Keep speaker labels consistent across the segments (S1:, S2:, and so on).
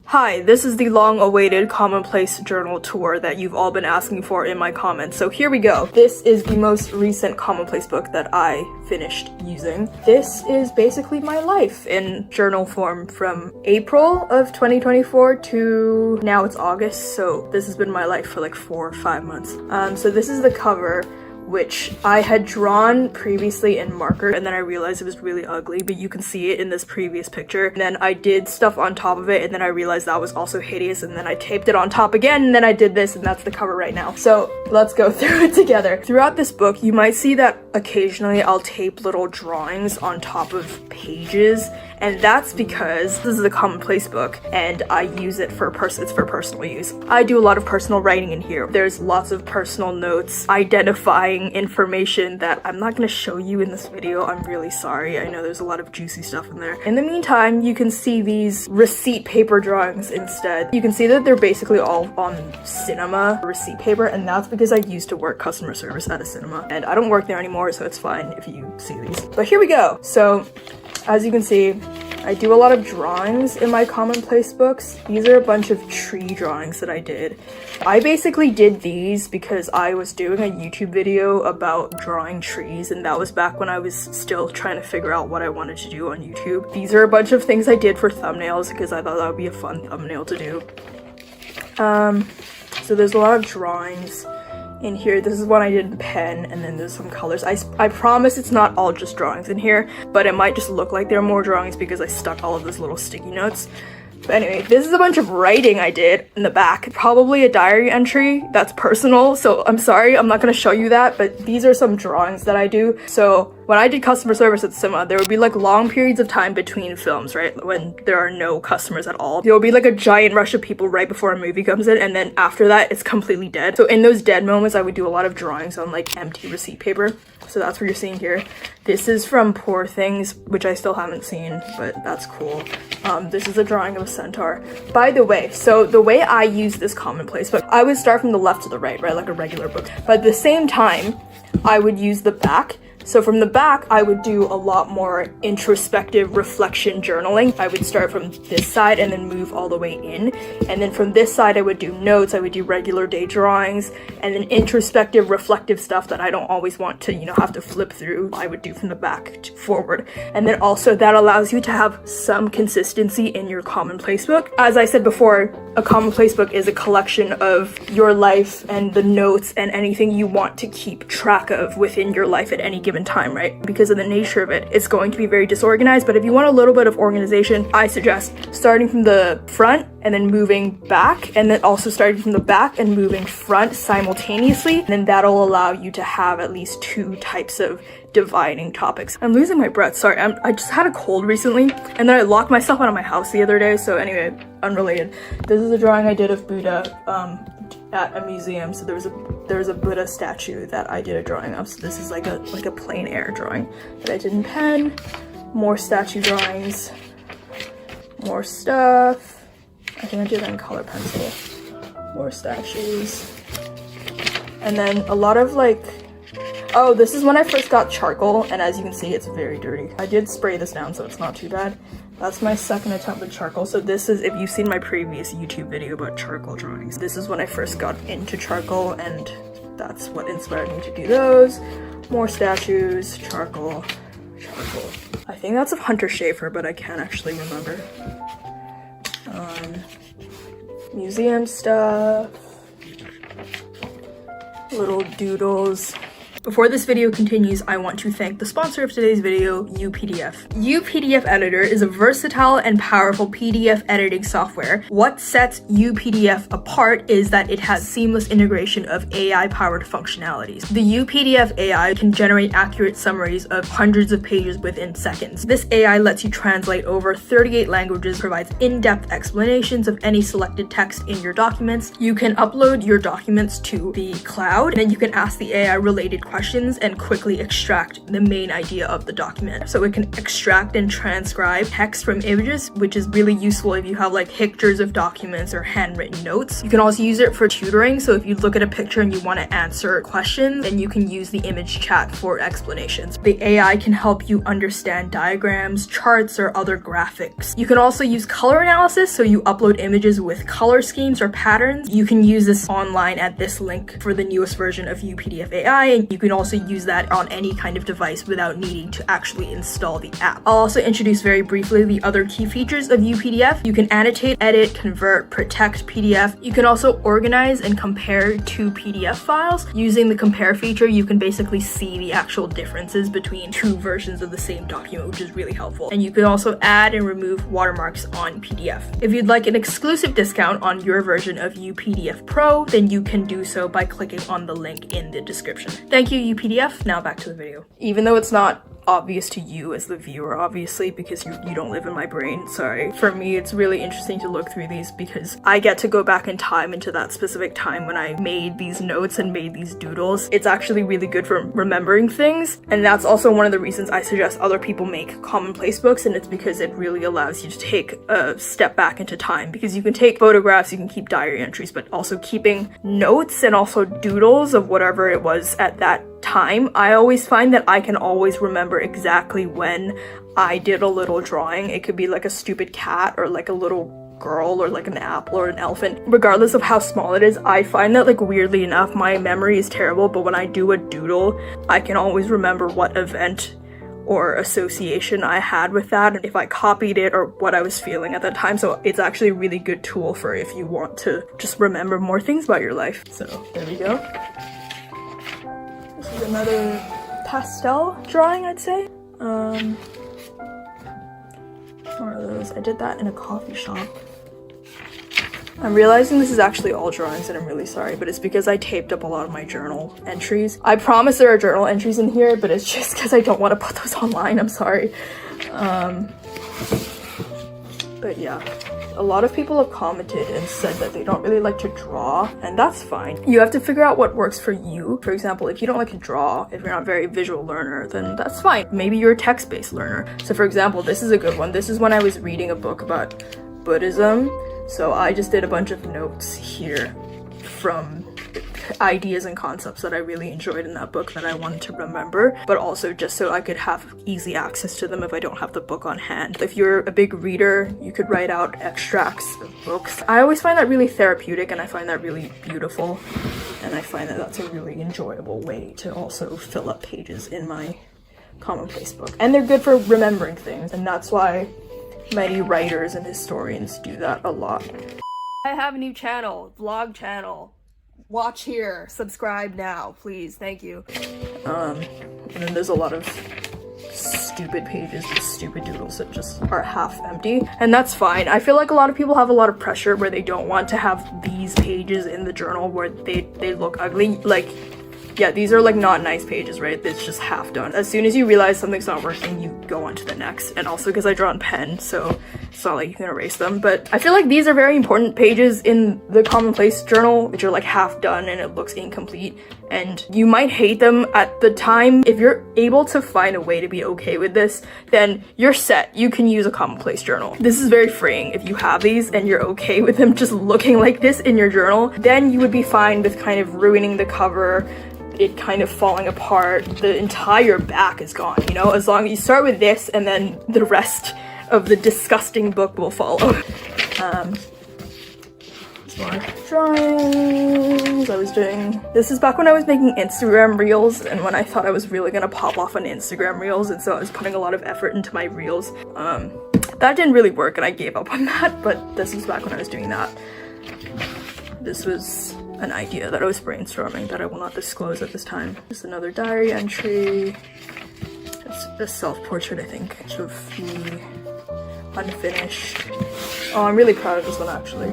S1: Hi, this is the long-awaited Commonplace journal tour that you've all been asking for in my comments, so here we go. This is the most recent Commonplace book that I finished using. This is basically my life in journal form from April of 2024 to now it's August, so this has been my life for like 4 or 5 months. So this is the cover, which I had drawn previously in marker, and then I realized it was really ugly, but you can see it in this previous picture. And then I did stuff on top of it, and then I realized that was also hideous, and then I taped it on top again, and then I did this, and that's the cover right now. So let's go through it together. Throughout this book, you might see that occasionally I'll tape little drawings on top of pages, and that's because this is a Commonplace book, and I use it for it's for personal use. I do a lot of personal writing in here. There's lots of personal notes, identifying information that I'm not going to show you in this video. I'm really sorry. I know there's a lot of juicy stuff in there. In the meantime, you can see these receipt paper drawings instead. You can see that they're basically all on cinema receipt paper, and that's because I used to work customer service at a cinema, and I don't work there anymore, so it's fine if you see these. But here we go. So as you can see, I do a lot of drawings in my Commonplace books. These are a bunch of tree drawings that I did. I basically did these because I was doing a YouTube video about drawing trees, and that was back when I was still trying to figure out what I wanted to do on YouTube. These are a bunch of things I did for thumbnails because I thought that would be a fun thumbnail to do. So there's a lot of drawings in here. This is one I did in pen, and then there's some colors. I promise it's not all just drawings in here, but it might just look like there are more drawings because I stuck all of those little sticky notes. But anyway, this is a bunch of writing I did in the back. Probably a diary entry that's personal, so I'm sorry, I'm not going to show you that, but these are some drawings that I do. So when I did customer service at cinema, there would be like long periods of time between films, right? When there are no customers at all. There will be like a giant rush of people right before a movie comes in, and then after that, it's completely dead. So in those dead moments, I would do a lot of drawings on like empty receipt paper. So that's what you're seeing here. This is from Poor Things, which I still haven't seen, but that's cool. This is a drawing of a centaur. By the way, so the way I use this Commonplace book, I would start from the left to the right, like a regular book. But at the same time, I would use the back. So from the back, I would do a lot more introspective reflection journaling. I would start from this side and then move all the way in. And then from this side, I would do notes, I would do regular day drawings, and then introspective, reflective stuff that I don't always want to, have to flip through. I would do from the back to forward. And then also that allows you to have some consistency in your Commonplace book. As I said before, a Commonplace book is a collection of your life and the notes and anything you want to keep track of within your life at any given time, right? Because of the nature of it, it's going to be very disorganized, but if you want a little bit of organization, I suggest starting from the front and then moving back, and then also starting from the back and moving front simultaneously, and then that'll allow you to have at least 2 types of dividing topics. I'm losing my breath, sorry. I just had a cold recently, and then I locked myself out of my house the other day, so anyway, unrelated. This is a drawing I did of Buddha at a museum. So there was a Buddha statue that I did a drawing of. So this is like a plein air drawing that I did in pen. More statue drawings, more stuff. I think I did that in color pencil. More statues, and then a lot of oh, this is when I first got charcoal, and as you can see, it's very dirty. I did spray this down, so it's not too bad. That's my second attempt with charcoal. So this is, if you've seen my previous YouTube video about charcoal drawings, this is when I first got into charcoal, and that's what inspired me to do those. More statues, charcoal. I think that's of Hunter Schafer, but I can't actually remember. Museum stuff. Little doodles. Before this video continues, I want to thank the sponsor of today's video, UPDF. UPDF Editor is a versatile and powerful PDF editing software. What sets UPDF apart is that it has seamless integration of AI-powered functionalities. The UPDF AI can generate accurate summaries of hundreds of pages within seconds. This AI lets you translate over 38 languages, provides in-depth explanations of any selected text in your documents. You can upload your documents to the cloud, and then you can ask the AI related questions and quickly extract the main idea of the document. So it can extract and transcribe text from images, which is really useful if you have like pictures of documents or handwritten notes. You can also use it for tutoring. So if you look at a picture and you want to answer questions, then you can use the image chat for explanations. The AI can help you understand diagrams, charts, or other graphics. You can also use color analysis, so you upload images with color schemes or patterns. You can use this online at this link for the newest version of UPDF AI, and you can also use that on any kind of device without needing to actually install the app. I'll also introduce very briefly the other key features of UPDF. You can annotate, edit, convert, protect PDF. You can also organize and compare two PDF files. Using the compare feature, you can basically see the actual differences between two versions of the same document, which is really helpful. And you can also add and remove watermarks on PDF. If you'd like an exclusive discount on your version of UPDF Pro, then you can do so by clicking on the link in the description. Thank you, UPDF. Now back to the video. Even though it's not obvious to you as the viewer, obviously, because you don't live in my brain, sorry. For me, it's really interesting to look through these because I get to go back in time into that specific time when I made these notes and made these doodles. It's actually really good for remembering things, and that's also one of the reasons I suggest other people make Commonplace books, and it's because it really allows you to take a step back into time, because you can take photographs, you can keep diary entries, but also keeping notes and also doodles of whatever it was at that time. I always find that I can always remember exactly when I did a little drawing. It could be like a stupid cat or like a little girl or like an apple or an elephant. Regardless of how small it is, I find that, like, weirdly enough, my memory is terrible, but when I do a doodle, I can always remember what event or association I had with that, and if I copied it or what I was feeling at that time. So it's actually a really good tool for if you want to just remember more things about your life. So there we go. This is another pastel drawing, I'd say. More of those. I did that in a coffee shop. I'm realizing this is actually all drawings and I'm really sorry, but it's because I taped up a lot of my journal entries. I promise there are journal entries in here, but it's just because I don't want to put those online. I'm sorry. But yeah. A lot of people have commented and said that they don't really like to draw, and that's fine. You have to figure out what works for you. For example, if you don't like to draw, if you're not a very visual learner, then that's fine. Maybe you're a text-based learner. So for example, this is a good one. This is when I was reading a book about Buddhism. So I just did a bunch of notes here from ideas and concepts that I really enjoyed in that book that I wanted to remember, but also just so I could have easy access to them if I don't have the book on hand. If you're a big reader, you could write out extracts of books. I always find that really therapeutic, and I find that really beautiful, and I find that that's a really enjoyable way to also fill up pages in my Commonplace book. And they're good for remembering things, and that's why many writers and historians do that a lot. I have a new channel, vlog channel. Watch here, subscribe now, please, thank you. And then there's a lot of stupid pages with stupid doodles that just are half empty, and that's fine. I feel like a lot of people have a lot of pressure where they don't want to have these pages in the journal where they look ugly. Like, yeah, these are like not nice pages, right? It's just half done. As soon as you realize something's not working, you go on to the next. And also because I draw in pen, so it's not like you can erase them. But I feel like these are very important pages in the Commonplace journal, which are like half done and it looks incomplete. And you might hate them at the time. If you're able to find a way to be okay with this, then you're set. You can use a Commonplace journal. This is very freeing. If you have these and you're okay with them just looking like this in your journal, then you would be fine with kind of ruining the cover, it kind of falling apart, the entire back is gone, you know? As long as you start with this and then the rest of the disgusting book will follow. More drawings I was doing. This is back when I was making Instagram reels and when I thought I was really gonna pop off on Instagram reels, and so I was putting a lot of effort into my reels. That didn't really work and I gave up on that, but this was back when I was doing that. This was an idea that I was brainstorming that I will not disclose at this time. Just another diary entry. It's a self-portrait, I think, of me, unfinished. Oh, I'm really proud of this one, actually.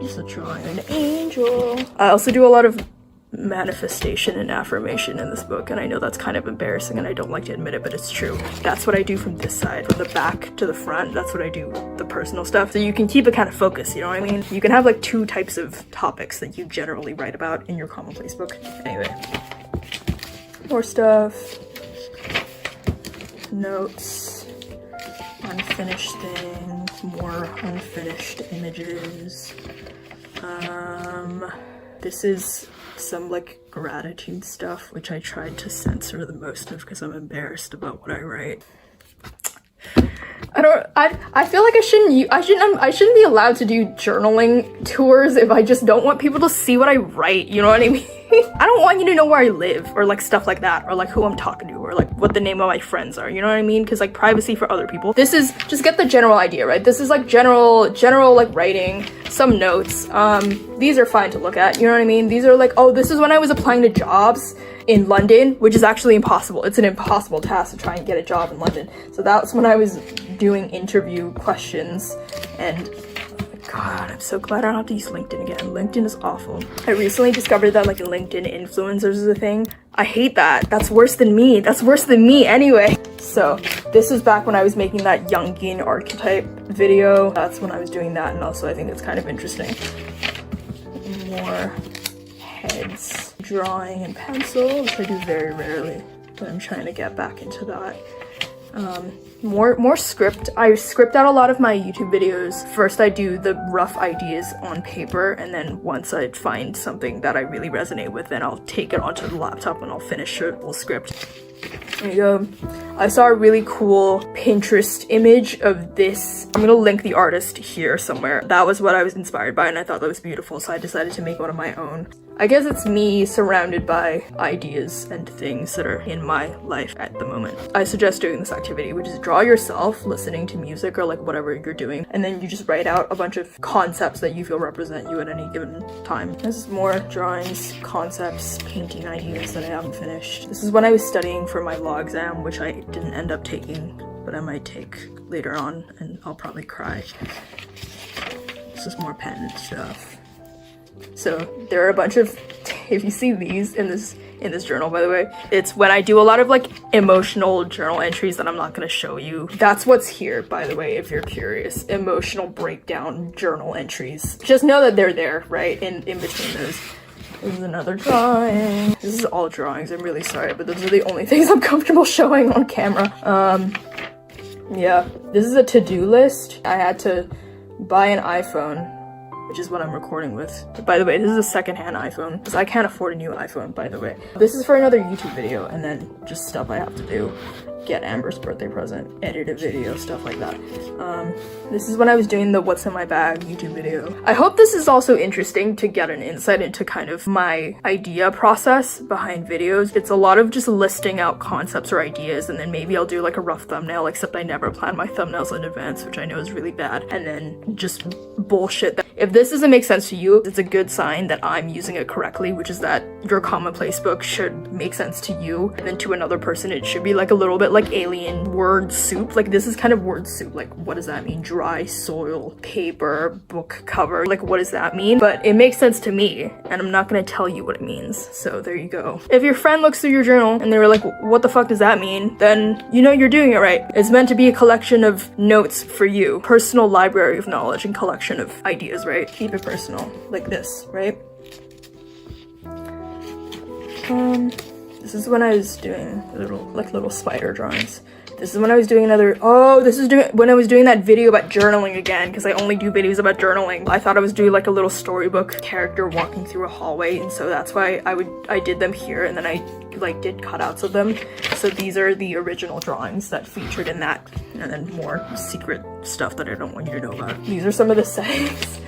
S1: Just a drawing of an angel. I also do a lot of manifestation and affirmation in this book, and I know that's kind of embarrassing and I don't like to admit it, but it's true. That's what I do from this side, from the back to the front. That's what I do, the personal stuff. So you can keep it kind of focused, you know what I mean? You can have like 2 types of topics that you generally write about in your Commonplace book. Anyway, More stuff. Notes. Unfinished things. More unfinished images. This is some like gratitude stuff, which I tried to censor the most of because I'm embarrassed about what I write. I feel like I shouldn't be allowed to do journaling tours if I just don't want people to see what I write, you know what I mean? I don't want you to know where I live or like stuff like that, or like who I'm talking to, or like what the name of my friends are, you know what I mean? Because like privacy for other people. This is just get the general idea, right? This is like general like writing, some notes. These are fine to look at, you know what I mean? These are like, oh, this is when I was applying to jobs in London, which is actually impossible. It's an impossible task to try and get a job in London. So that's when I was doing interview questions, and God, I'm so glad I don't have to use LinkedIn again. LinkedIn is awful. I recently discovered that like LinkedIn influencers is a thing. I hate that. That's worse than me. That's worse than me anyway. So this was back when I was making that Jungian archetype video. That's when I was doing that, and also I think it's kind of interesting. More heads. Drawing in pencil, which I do very rarely, but I'm trying to get back into that. More script. I script out a lot of my YouTube videos. First I do the rough ideas on paper, and then once I find something that I really resonate with, then I'll take it onto the laptop and I'll finish a full script. There you go. I saw a really cool Pinterest image of this. I'm gonna link the artist here somewhere. That was what I was inspired by, and I thought that was beautiful, so I decided to make one of my own. I guess it's me surrounded by ideas and things that are in my life at the moment. I suggest doing this activity, which is draw yourself listening to music or like whatever you're doing, and then you just write out a bunch of concepts that you feel represent you at any given time. This is more drawings, concepts, painting ideas that I haven't finished. This is when I was studying for my law exam, which I didn't end up taking, but I might take later on, and I'll probably cry. This is more pen stuff. So there are a bunch of, if you see these in this journal, by the way, it's when I do a lot of like emotional journal entries that I'm not going to show you. That's what's here, by the way, if you're curious. Emotional breakdown journal entries. Just know that they're there, right? In between those. This is another drawing. This is all drawings. I'm really sorry, but those are the only things I'm comfortable showing on camera. Yeah, this is a to-do list. I had to buy an iPhone, which is what I'm recording with. But by the way, this is a secondhand iPhone, because I can't afford a new iPhone, by the way. This is for another YouTube video, and then just stuff I have to do. Get Amber's birthday present, edit a video, stuff like that. This is when I was doing the what's in my bag YouTube video. I hope this is also interesting to get an insight into kind of my idea process behind videos. It's a lot of just listing out concepts or ideas, and then maybe I'll do like a rough thumbnail, except I never plan my thumbnails in advance, which I know is really bad, and then just bullshit that. If this doesn't make sense to you, it's a good sign that I'm using it correctly, which is that your Commonplace book should make sense to you, and then to another person it should be like a little bit like alien word soup. Like this is kind of word soup. Like what does that mean? Dry soil, paper, book cover. Like what does that mean? But it makes sense to me, and I'm not gonna tell you what it means. So there you go. If your friend looks through your journal and they were like, what the fuck does that mean? Then you know you're doing it right. It's meant to be a collection of notes for you. Personal library of knowledge and collection of ideas, right? Keep it personal. Like this, right? This is when I was doing little spider drawings. This is when I was doing when I was doing that video about journaling again, because I only do videos about journaling. I thought I was doing like a little storybook character walking through a hallway, and so that's why I did them here, and then I like did cutouts of them. So these are the original drawings that featured in that, and then more secret stuff that I don't want you to know about. These are some of the settings.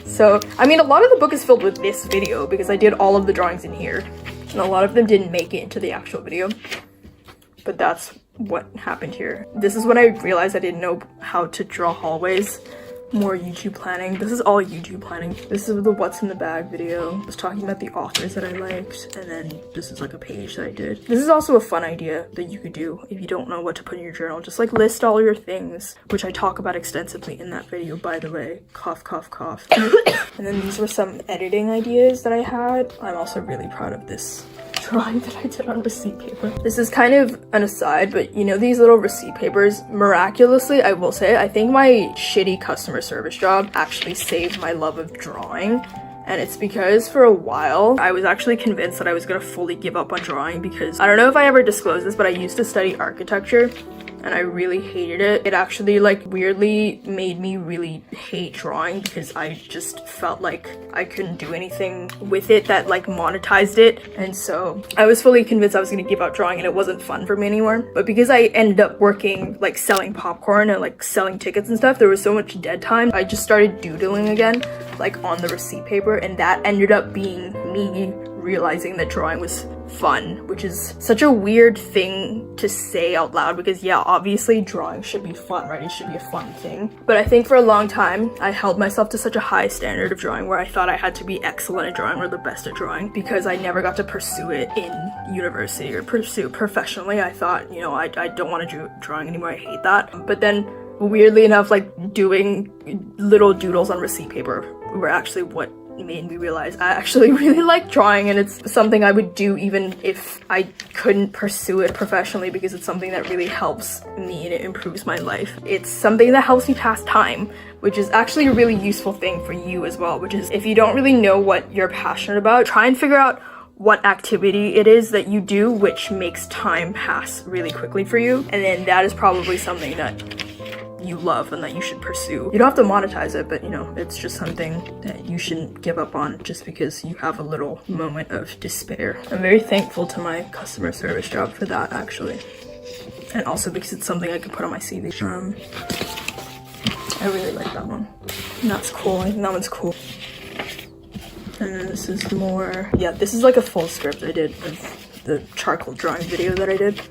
S1: So, I mean, a lot of the book is filled with this video because I did all of the drawings in here, and a lot of them didn't make it into the actual video, but that's what happened here. This is when I realized I didn't know how to draw hallways. More YouTube planning. This is all YouTube planning. This is the what's in the bag video. I was talking about the authors that I liked, and then this is like a page that I did. This is also a fun idea that you could do if you don't know what to put in your journal. Just like list all your things, which I talk about extensively in that video, by the way. Cough, cough, cough. And then these were some editing ideas that I had. I'm also really proud of this drawing that I did on receipt paper. This is kind of an aside, but you know these little receipt papers, miraculously, I will say, I think my shitty customer service job actually saved my love of drawing, And it's because for a while, I was actually convinced that I was gonna fully give up on drawing because I don't know if I ever disclosed this, but I used to study architecture and I really hated it. It actually like weirdly made me really hate drawing because I just felt like I couldn't do anything with it that like monetized it. And so I was fully convinced I was gonna give up drawing and it wasn't fun for me anymore. But because I ended up working like selling popcorn and like selling tickets and stuff, there was so much dead time. I just started doodling again, like on the receipt paper, and that ended up being me realizing that drawing was fun, which is such a weird thing to say out loud because yeah, obviously drawing should be fun, right? It should be a fun thing. But I think for a long time, I held myself to such a high standard of drawing where I thought I had to be excellent at drawing or the best at drawing because I never got to pursue it in university or pursue professionally. I thought, you know, I don't want to do drawing anymore. I hate that. But then weirdly enough, like doing little doodles on receipt paper were actually what made me realize I actually really like drawing, and it's something I would do even if I couldn't pursue it professionally because it's something that really helps me and it improves my life. It's something that helps me pass time, which is actually a really useful thing for you as well, which is if you don't really know what you're passionate about, try and figure out what activity it is that you do which makes time pass really quickly for you, and then that is probably something that you love and that you should pursue. You don't have to monetize it, but you know, it's just something that you shouldn't give up on just because you have a little moment of despair. I'm very thankful to my customer service job for that actually, and also because it's something I can put on my CV. I really like that one. And that's cool. I think that one's cool. And then this is more, yeah, this is like a full script I did of the charcoal drawing video that I did.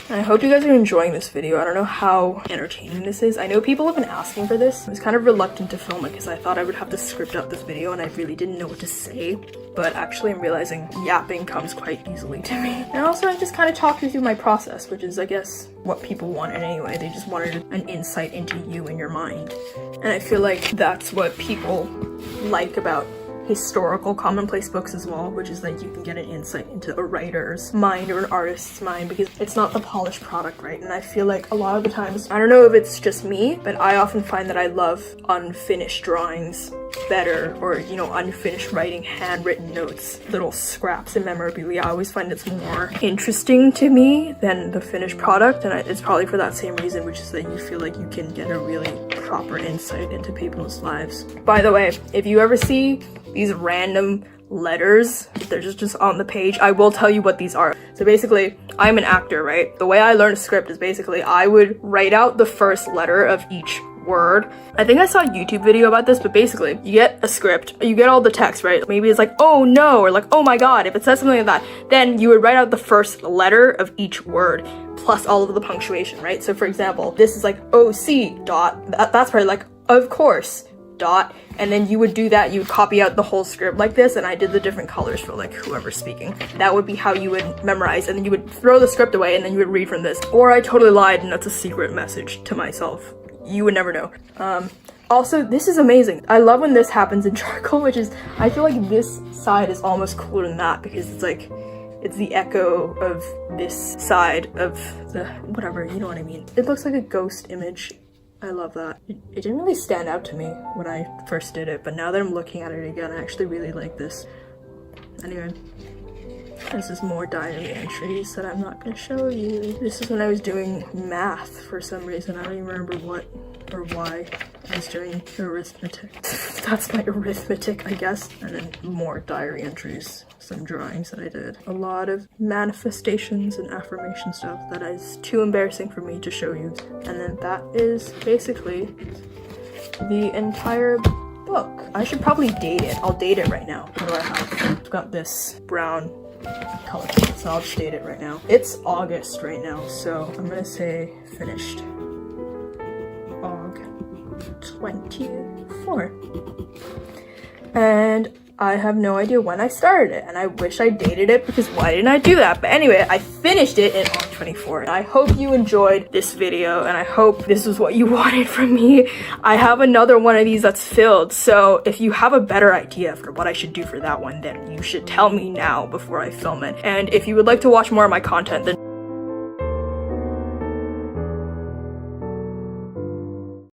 S1: I hope you guys are enjoying this video. I don't know how entertaining this is. I know people have been asking for this. I was kind of reluctant to film it because I thought I would have to script out this video and I really didn't know what to say. But actually I'm realizing yapping comes quite easily to me. And also I just kind of talked you through my process, which is I guess what people wanted anyway. They just wanted an insight into you and your mind. And I feel like that's what people like about historical commonplace books as well, which is that you can get an insight into a writer's mind or an artist's mind because it's not the polished product, right? And I feel like a lot of the times, I don't know if it's just me, but I often find that I love unfinished drawings better, or you know, unfinished writing, handwritten notes, little scraps and memorabilia. I always find it's more interesting to me than the finished product, and it's probably for that same reason, which is that you feel like you can get a really proper insight into people's lives. By the way, if you ever see these random letters, they're just on the page, I will tell you what these are. So basically, I'm an actor, right? The way I learned a script is basically I would write out the first letter of each word. I think I saw a YouTube video about this, but basically you get a script, you get all the text, right? Maybe it's like, oh no, or like, oh my god, if it says something like that, then you would write out the first letter of each word plus all of the punctuation, right? So for example, this is like OC dot, that's probably like, of course, dot, and then you would do that, you would copy out the whole script like this, and I did the different colors for like whoever's speaking. That would be how you would memorize, and then you would throw the script away and then you would read from this. Or I totally lied and that's a secret message to myself. You would never know. Also, this is amazing. I love when this happens in charcoal, which is, I feel like this side is almost cooler than that because it's like, it's the echo of this side of the, whatever, you know what I mean. It looks like a ghost image. I love that. It didn't really stand out to me when I first did it, but now that I'm looking at it again, I actually really like this. Anyway, this is more diary entries that I'm not gonna show you. This is when I was doing math for some reason. I don't even remember what or why I was doing arithmetic. That's my arithmetic, I guess. And then more diary entries, some drawings that I did. A lot of manifestations and affirmation stuff that is too embarrassing for me to show you. And then that is basically the entire book. I should probably date it. I'll date it right now. What do I have? I've got this brown color, so I'll just date it right now. It's August right now, so I'm gonna say finished. August 24. And I have no idea when I started it, and I wish I dated it because why didn't I do that? But anyway, I finished it in August 24. I hope you enjoyed this video, and I hope this was what you wanted from me. I have another one of these that's filled, so if you have a better idea for what I should do for that one, then you should tell me now before I film it. And if you would like to watch more of my content, then